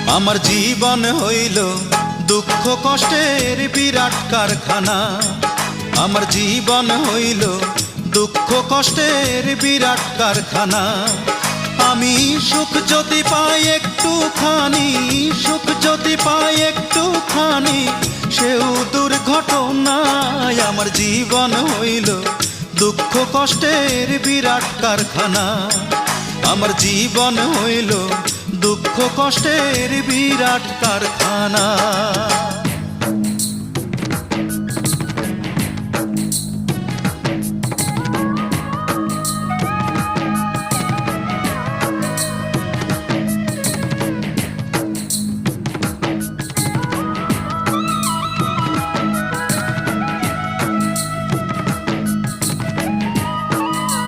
আমার জীবন হইল দুঃখ কষ্টের বিরাট কারখানা। আমার জীবন হইল দুঃখ কষ্টের বিরাট কারখানা। আমি সুখ যদি পাই একটুখানি, সুখ যদি পাই একটুখানি, সেও দুর্ঘটনায়। আমার জীবন হইল দুঃখ কষ্টের বিরাট কারখানা। আমার জীবন হইল দুঃখ কষ্টের বিরাট কারখানা।